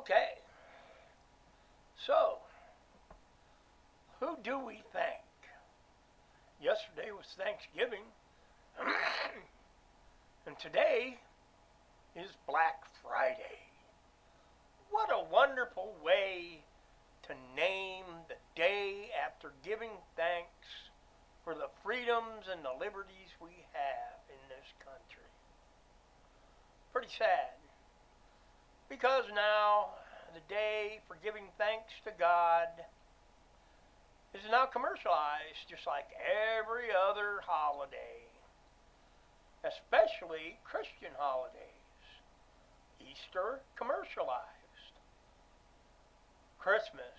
Okay, so who do we thank? Yesterday was Thanksgiving, and today is Black Friday. What a wonderful way to name the day after giving thanks for the freedoms and the liberties we have in this country. Pretty sad, because now the day for giving thanks to God is now commercialized just like every other holiday, especially Christian holidays. Easter, commercialized. Christmas,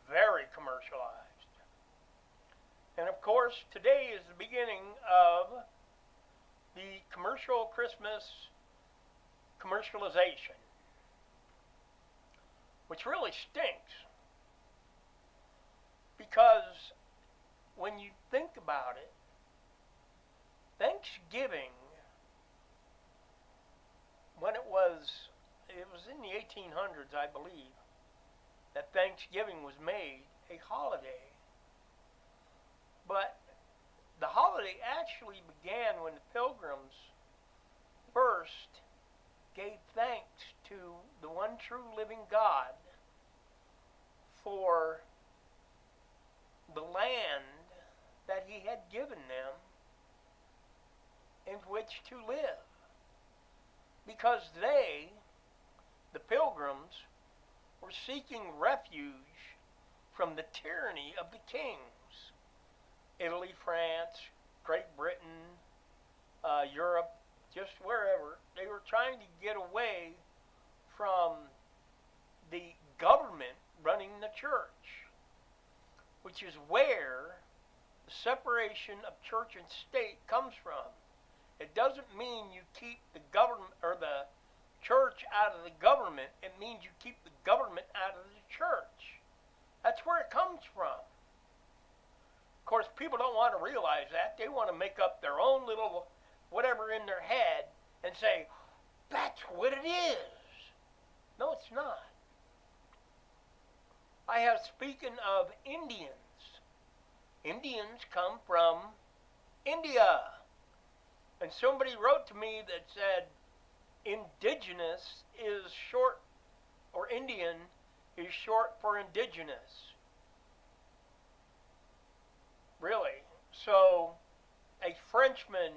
very commercialized. And of course, today is the beginning of the commercial Christmas commercialization, which really stinks. Because when you think about it, Thanksgiving, when it was in the 1800s, I believe, that Thanksgiving was made a holiday. But the holiday actually began when the Pilgrims first gave thanks to the one true living God for the land that he had given them in which to live. Because they, the Pilgrims, were seeking refuge from the tyranny of the kings. Italy, France, Great Britain, Europe, just wherever. They were trying to get away from the government running the church, which is where the separation of church and state comes from. It doesn't mean you keep the government or the church out of the government. It means you keep the government out of the church. That's where it comes from. Of course, people don't want to realize that. They want to make up their own little whatever in their head and say, that's what it is. No, it's not. I have, speaking of Indians, Indians come from India. And somebody wrote to me that said indigenous is short, or Indian is short for indigenous. Really? So a Frenchman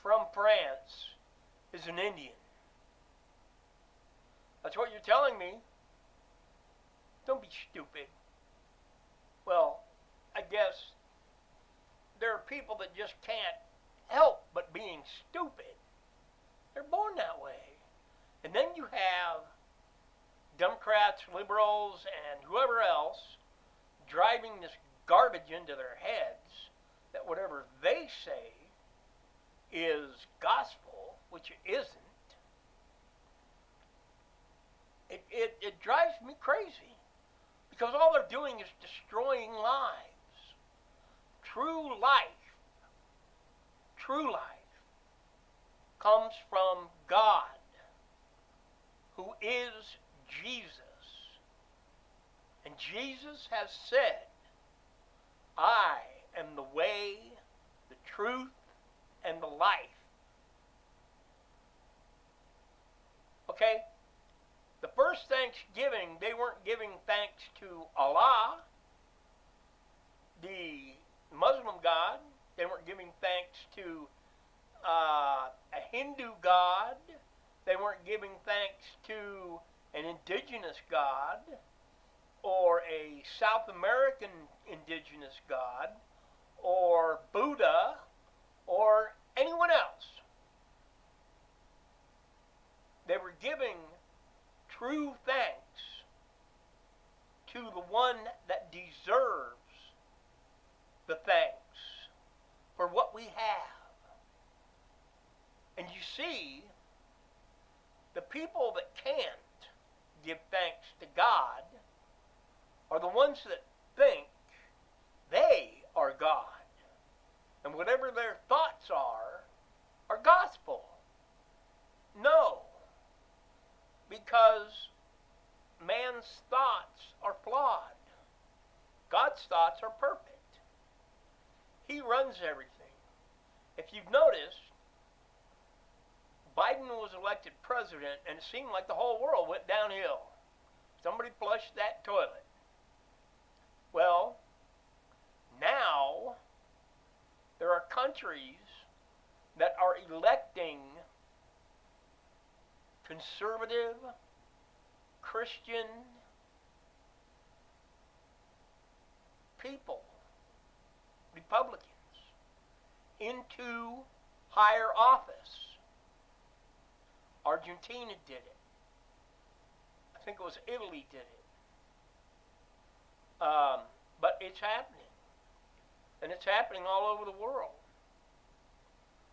from France is an Indian. That's what you're telling me. Don't be stupid. Well, I guess there are people that just can't help but being stupid. They're born that way. And then you have Democrats, liberals, and whoever else driving this garbage into their heads that whatever they say is gospel, which it isn't. It drives me crazy, because all they're doing is destroying lives. True life comes from God, who is Jesus. And Jesus has said, I am the way, the truth, and the life. Okay? The first Thanksgiving, they weren't giving thanks to Allah, the Muslim God. They weren't giving thanks to a Hindu God. They weren't giving thanks to an indigenous God or a South American indigenous God or Buddha or anyone else. They were giving true thanks to the one that deserves the thanks for what we have. And you see, the people that can't give thanks to God are the ones that think they are God. And whatever their thoughts are gospel. No. Because man's thoughts are flawed. God's thoughts are perfect. He runs everything. If you've noticed, Biden was elected president and it seemed like the whole world went downhill. Somebody flushed that toilet. Well, now there are countries that are electing conservative, Christian people, Republicans, into higher office. Argentina did it. I think it was Italy did it. But it's happening. And it's happening all over the world.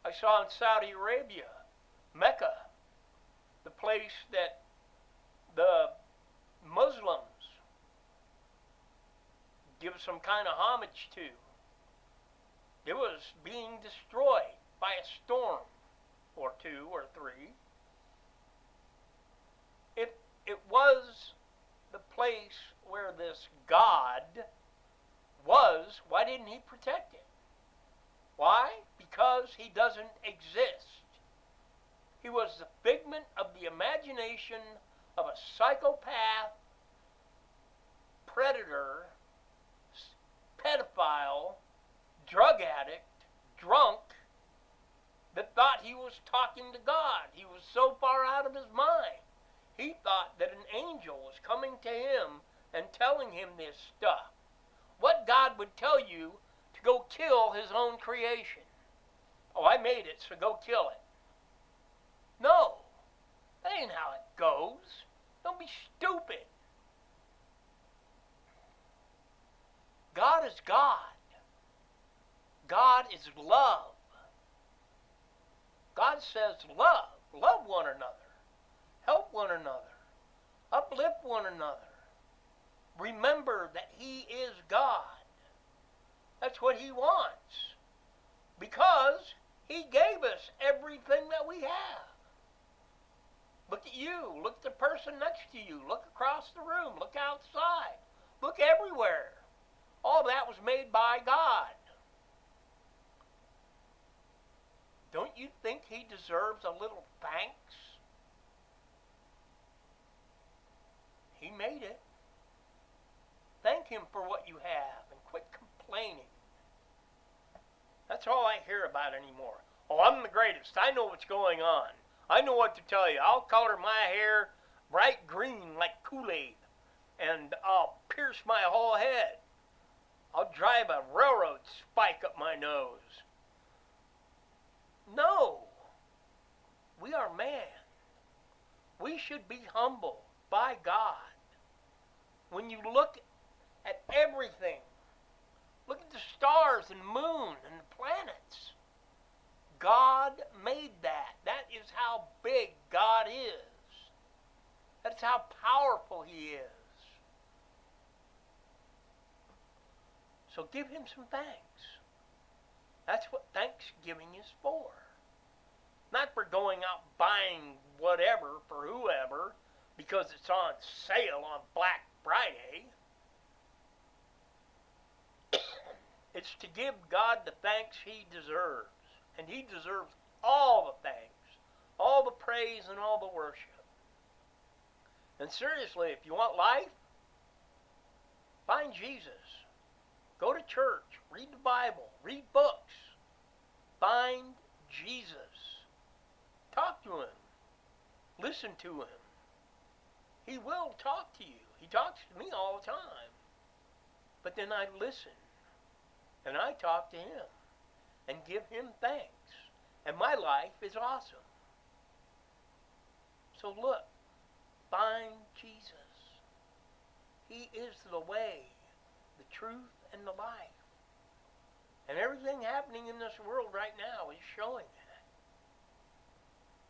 I saw in Saudi Arabia, Mecca, the place that the Muslims give some kind of homage to. It was being destroyed by a storm or two or three. It was the place where this God was. Why didn't he protect it? Why? Because he doesn't exist. He was the figment of the imagination of a psychopath, predator, pedophile, drug addict, drunk, that thought he was talking to God. He was so far out of his mind. He thought that an angel was coming to him and telling him this stuff. What God would tell you to go kill his own creation? Oh, I made it, so go kill it. No, that ain't how it goes. Don't be stupid. God is God. God is love. God says love one another. Help one another. Uplift one another. Remember that he is God. That's what he wants. Because he gave us everything that we have. Look at you. Look at the person next to you. Look across the room. Look outside. Look everywhere. All that was made by God. Don't you think he deserves a little thanks? He made it. Thank him for what you have and quit complaining. That's all I hear about anymore. Oh, I'm the greatest. I know what's going on. I know what to tell you. I'll color my hair bright green like Kool-Aid, and I'll pierce my whole head. I'll drive a railroad spike up my nose. No. We are man. We should be humble by God. When you look at everything, look at the stars and moon and the planets. God made that. That is how big God is. That's how powerful he is. So give him some thanks. That's what Thanksgiving is for. Not for going out buying whatever for whoever because it's on sale on Black Friday. It's to give God the thanks he deserves. And he deserves all the thanks, all the praise, and all the worship. And seriously, if you want life, find Jesus. Go to church. Read the Bible. Read books. Find Jesus. Talk to him. Listen to him. He will talk to you. He talks to me all the time. But then I listen. And I talk to him. And give him thanks. And my life is awesome. So look. Find Jesus. He is the way, the truth, and the life. And everything happening in this world right now is showing that.